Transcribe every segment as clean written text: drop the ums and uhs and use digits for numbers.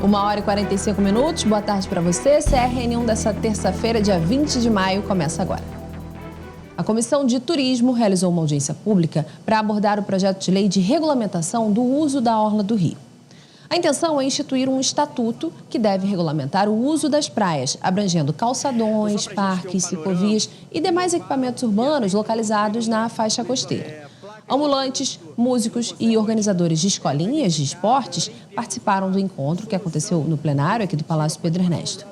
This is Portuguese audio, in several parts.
1h45, boa tarde para você. CRN1 dessa terça-feira, dia 20 de maio, começa agora. A Comissão de Turismo realizou uma audiência pública para abordar o projeto de lei de regulamentação do uso da orla do Rio. A intenção é instituir um estatuto que deve regulamentar o uso das praias, abrangendo calçadões, parques, ciclovias e demais equipamentos urbanos localizados na faixa costeira. Ambulantes, músicos e organizadores de escolinhas de esportes participaram do encontro que aconteceu no plenário aqui do Palácio Pedro Ernesto.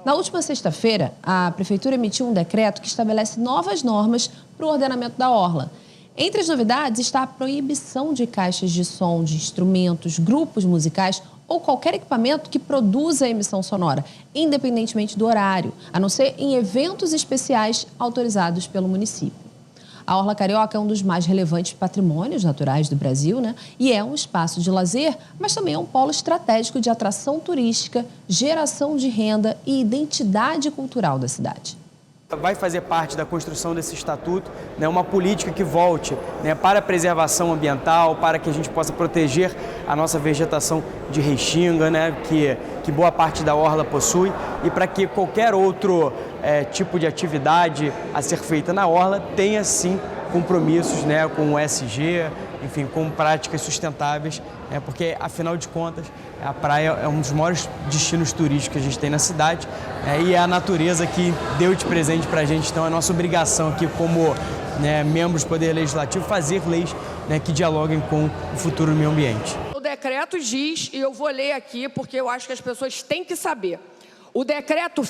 Na última sexta-feira, a Prefeitura emitiu um decreto que estabelece novas normas para o ordenamento da orla. Entre as novidades está a proibição de caixas de som, de instrumentos, grupos musicais ou qualquer equipamento que produza emissão sonora, independentemente do horário, a não ser em eventos especiais autorizados pelo município. A Orla Carioca é um dos mais relevantes patrimônios naturais do Brasil, né? E é um espaço de lazer, mas também é um polo estratégico de atração turística, geração de renda e identidade cultural da cidade. Vai fazer parte da construção desse estatuto, né, uma política que volte, né, para a preservação ambiental, para que a gente possa proteger a nossa vegetação de restinga, né, que boa parte da orla possui, e para que qualquer outro tipo de atividade a ser feita na orla tenha sim compromissos, né, com o ESG, enfim, com práticas sustentáveis, porque afinal de contas a praia é um dos maiores destinos turísticos que a gente tem na cidade, e é a natureza que deu de presente para a gente, então é nossa obrigação aqui como membros do Poder Legislativo fazer leis, né, que dialoguem com o futuro do meio ambiente. O decreto diz, e eu vou ler aqui porque eu acho que as pessoas têm que saber, o decreto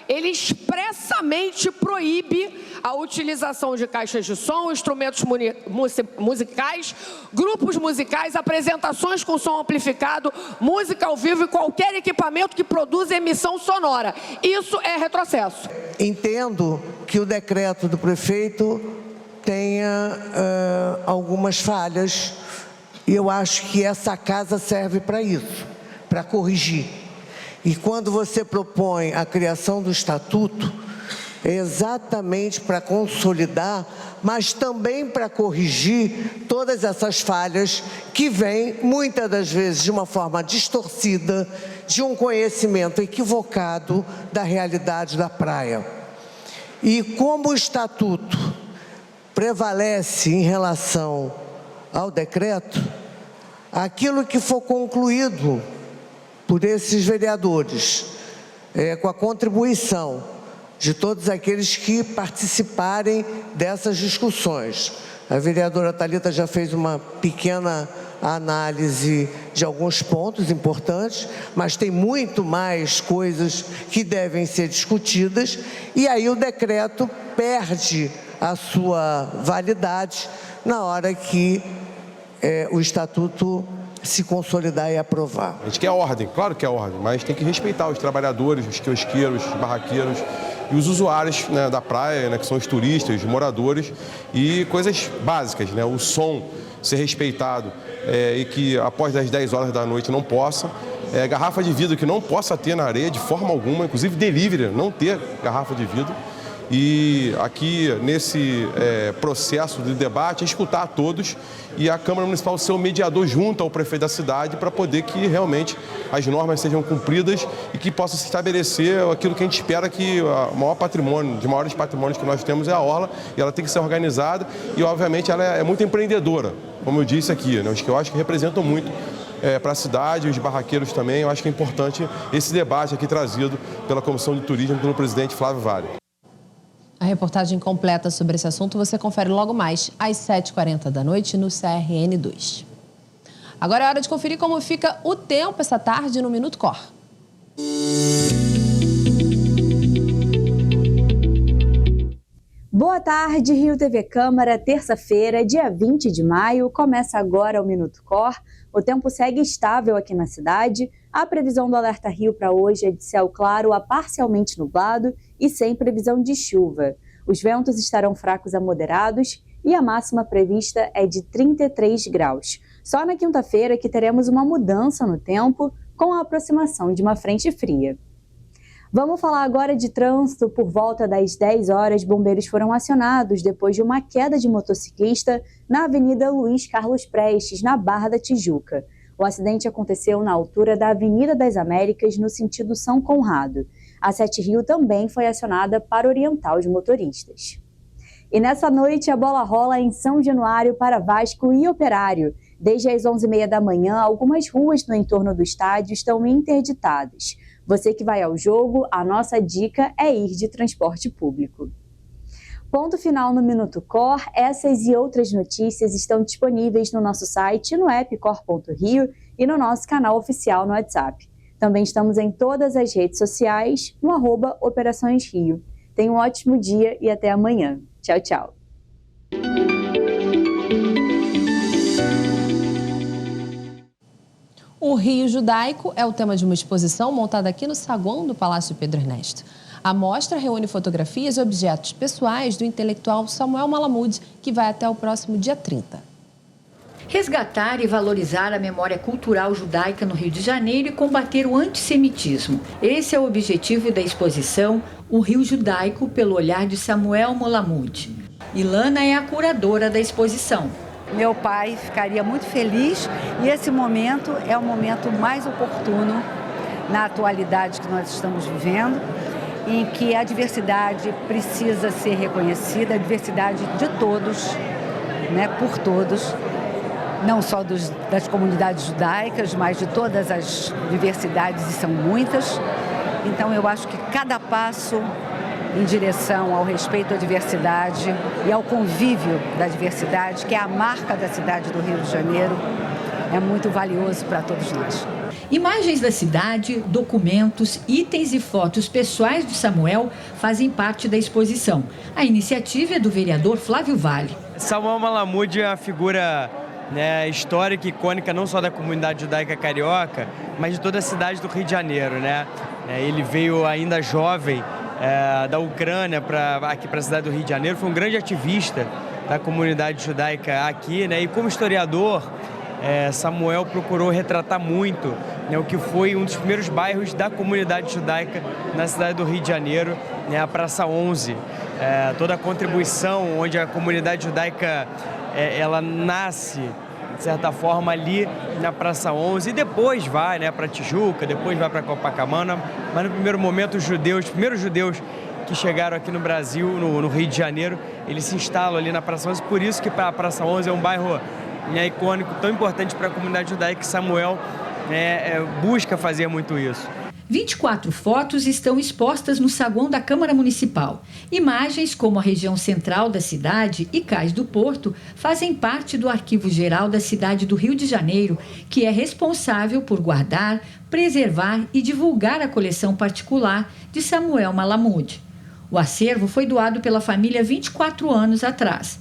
ele expressamente proíbe a utilização de caixas de som, instrumentos musicais, grupos musicais, apresentações com som amplificado, música ao vivo e qualquer equipamento que produza emissão sonora. Isso é retrocesso. Entendo que o decreto do prefeito tenha algumas falhas e eu acho que essa casa serve para isso, para corrigir. E quando você propõe a criação do estatuto, é exatamente para consolidar, mas também para corrigir todas essas falhas que vêm, muitas das vezes, de uma forma distorcida, de um conhecimento equivocado da realidade da praia. E como o estatuto prevalece em relação ao decreto, aquilo que for concluído por esses vereadores, com a contribuição de todos aqueles que participarem dessas discussões. A vereadora Thalita já fez uma pequena análise de alguns pontos importantes, mas tem muito mais coisas que devem ser discutidas, e aí o decreto perde a sua validade na hora que o estatuto se consolidar e aprovar. A gente quer ordem, claro que é ordem, mas tem que respeitar os trabalhadores, os quiosqueiros, os barraqueiros e os usuários, né, da praia, né, que são os turistas, os moradores, e coisas básicas, né, o som ser respeitado e que após as 10 horas da noite não possa, garrafa de vidro que não possa ter na areia de forma alguma, inclusive delivery, não ter garrafa de vidro. E aqui nesse processo de debate, escutar a todos e a Câmara Municipal ser o mediador junto ao prefeito da cidade para poder que realmente as normas sejam cumpridas e que possa se estabelecer aquilo que a gente espera, que o maior patrimônio, de maiores patrimônios que nós temos é a orla, e ela tem que ser organizada e obviamente ela é muito empreendedora, como eu disse aqui, né, os que eu acho que representam muito para a cidade, os barraqueiros também. Eu acho que é importante esse debate aqui trazido pela Comissão de Turismo, pelo presidente Flávio Vale. A reportagem completa sobre esse assunto você confere logo mais às 7h40 da noite no CRN2. Agora é hora de conferir como fica o tempo essa tarde no Minuto Cor. Boa tarde, Rio TV Câmara, terça-feira, dia 20 de maio, começa agora o Minuto Cor. O tempo segue estável aqui na cidade. A previsão do Alerta Rio para hoje é de céu claro a parcialmente nublado e sem previsão de chuva. Os ventos estarão fracos a moderados e a máxima prevista é de 33 graus. Só na quinta-feira que teremos uma mudança no tempo com a aproximação de uma frente fria. Vamos falar agora de trânsito. Por volta das 10 horas, bombeiros foram acionados depois de uma queda de motociclista na Avenida Luiz Carlos Prestes, na Barra da Tijuca. O acidente aconteceu na altura da Avenida das Américas, no sentido São Conrado. A Sete Rio também foi acionada para orientar os motoristas. E nessa noite, a bola rola em São Januário para Vasco e Operário. Desde as 11h30 da manhã, algumas ruas no entorno do estádio estão interditadas. Você que vai ao jogo, a nossa dica é ir de transporte público. Ponto final no Minuto Cor. Essas e outras notícias estão disponíveis no nosso site, no app cor.rio e no nosso canal oficial no WhatsApp. Também estamos em todas as redes sociais, no @Operações Rio. Tenha um ótimo dia e até amanhã. Tchau, tchau. O Rio Judaico é o tema de uma exposição montada aqui no saguão do Palácio Pedro Ernesto. A mostra reúne fotografias e objetos pessoais do intelectual Samuel Malamud, que vai até o próximo dia 30. Resgatar e valorizar a memória cultural judaica no Rio de Janeiro e combater o antissemitismo. Esse é o objetivo da exposição O Rio Judaico pelo olhar de Samuel Malamud. Ilana é a curadora da exposição. Meu pai ficaria muito feliz e esse momento é o momento mais oportuno na atualidade que nós estamos vivendo, em que a diversidade precisa ser reconhecida, a diversidade de todos, né, por todos, não só das comunidades judaicas, mas de todas as diversidades, e são muitas. Então eu acho que cada passo em direção ao respeito à diversidade e ao convívio da diversidade, que é a marca da cidade do Rio de Janeiro, é muito valioso para todos nós. Imagens da cidade, documentos, itens e fotos pessoais de Samuel fazem parte da exposição. A iniciativa é do vereador Flávio Vale. Samuel Malamud é uma figura, né, histórica e icônica não só da comunidade judaica carioca, mas de toda a cidade do Rio de Janeiro, né? Ele veio ainda jovem da Ucrânia aqui para a cidade do Rio de Janeiro, foi um grande ativista da comunidade judaica aqui, né? E como historiador, Samuel procurou retratar muito, né, o que foi um dos primeiros bairros da comunidade judaica na cidade do Rio de Janeiro, né, a Praça 11. Toda a contribuição onde a comunidade judaica ela nasce, de certa forma, ali na Praça 11, e depois vai, né, para Tijuca, depois vai para Copacabana, mas no primeiro momento os primeiros judeus que chegaram aqui no Brasil, no Rio de Janeiro, eles se instalam ali na Praça 11, por isso que a Praça 11 é um bairro, né, icônico, tão importante para a comunidade judaica, que Samuel busca fazer muito isso. 24 fotos estão expostas no saguão da Câmara Municipal. Imagens como a região central da cidade e Cais do Porto fazem parte do Arquivo Geral da cidade do Rio de Janeiro, que é responsável por guardar, preservar e divulgar a coleção particular de Samuel Malamud. O acervo foi doado pela família 24 anos atrás.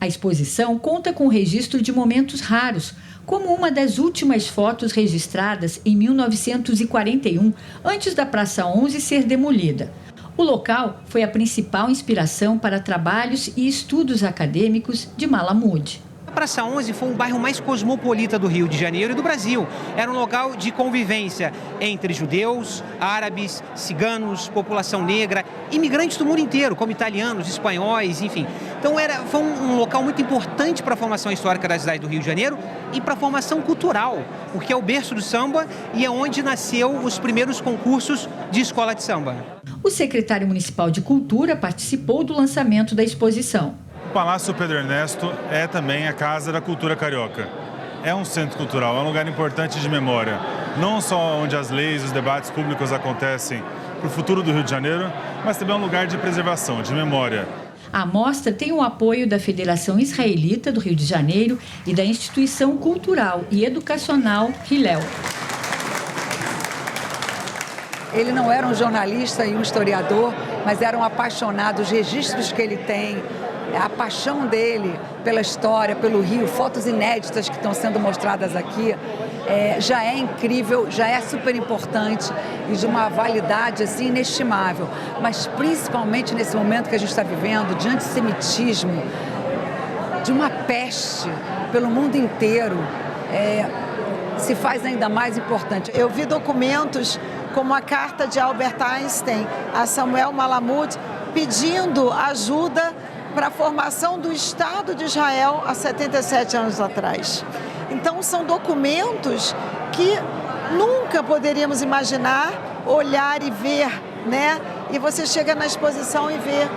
A exposição conta com o registro de momentos raros, como uma das últimas fotos registradas em 1941, antes da Praça 11 ser demolida. O local foi a principal inspiração para trabalhos e estudos acadêmicos de Malamud. A Praça 11 foi o bairro mais cosmopolita do Rio de Janeiro e do Brasil. Era um local de convivência entre judeus, árabes, ciganos, população negra, imigrantes do mundo inteiro, como italianos, espanhóis, enfim. Então foi um local muito importante para a formação histórica da cidade do Rio de Janeiro e para a formação cultural, porque é o berço do samba e é onde nasceu os primeiros concursos de escola de samba. O secretário municipal de Cultura participou do lançamento da exposição. O Palácio Pedro Ernesto é também a Casa da Cultura Carioca. É um centro cultural, é um lugar importante de memória. Não só onde as leis e os debates públicos acontecem para o futuro do Rio de Janeiro, mas também é um lugar de preservação, de memória. A mostra tem o apoio da Federação Israelita do Rio de Janeiro e da Instituição Cultural e Educacional Hillel. Ele não era um jornalista e um historiador, mas era um apaixonado. Os registros que ele tem, a paixão dele pela história, pelo Rio, fotos inéditas que estão sendo mostradas aqui, já é incrível, já é super importante e de uma validade assim, inestimável. Mas principalmente nesse momento que a gente está vivendo, de antissemitismo, de uma peste pelo mundo inteiro, se faz ainda mais importante. Eu vi documentos como a carta de Albert Einstein a Samuel Malamud pedindo ajuda para a formação do Estado de Israel há 77 anos atrás. Então, são documentos que nunca poderíamos imaginar olhar e ver, né? E você chega na exposição e vê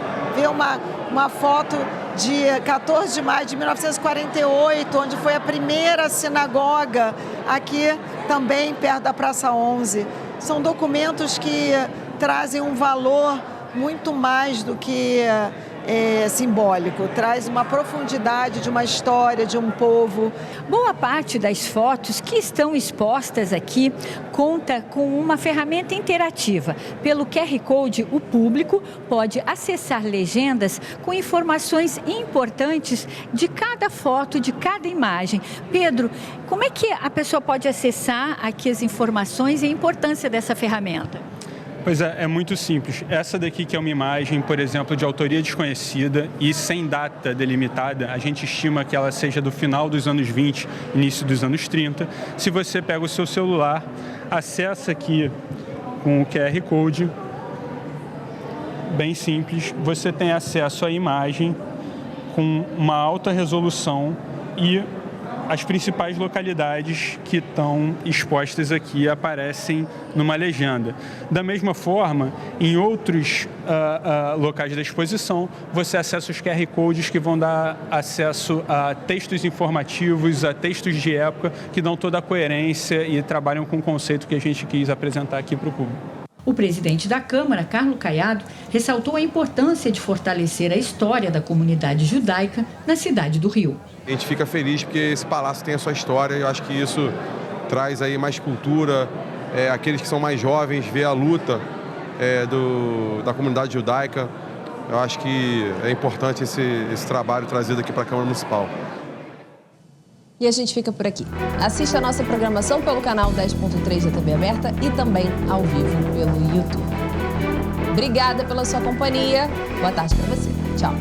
uma foto de 14 de maio de 1948, onde foi a primeira sinagoga aqui também perto da Praça 11. São documentos que trazem um valor muito mais do que simbólico, traz uma profundidade de uma história, de um povo. Boa parte das fotos que estão expostas aqui conta com uma ferramenta interativa. Pelo QR Code, o público pode acessar legendas com informações importantes de cada foto, de cada imagem. Pedro, como é que a pessoa pode acessar aqui as informações e a importância dessa ferramenta? Pois é muito simples. Essa daqui que é uma imagem, por exemplo, de autoria desconhecida e sem data delimitada, a gente estima que ela seja do final dos anos 20, início dos anos 30. Se você pega o seu celular, acessa aqui com o QR Code, bem simples, você tem acesso à imagem com uma alta resolução e as principais localidades que estão expostas aqui aparecem numa legenda. Da mesma forma, em outros locais da exposição, você acessa os QR Codes que vão dar acesso a textos informativos, a textos de época, que dão toda a coerência e trabalham com o conceito que a gente quis apresentar aqui para o público. O presidente da Câmara, Carlos Caiado, ressaltou a importância de fortalecer a história da comunidade judaica na cidade do Rio. A gente fica feliz porque esse palácio tem a sua história e eu acho que isso traz aí mais cultura, aqueles que são mais jovens, vê a luta da comunidade judaica. Eu acho que é importante esse trabalho trazido aqui para a Câmara Municipal. E a gente fica por aqui. Assista a nossa programação pelo canal 10.3 da TV Aberta e também ao vivo pelo YouTube. Obrigada pela sua companhia. Boa tarde para você. Tchau.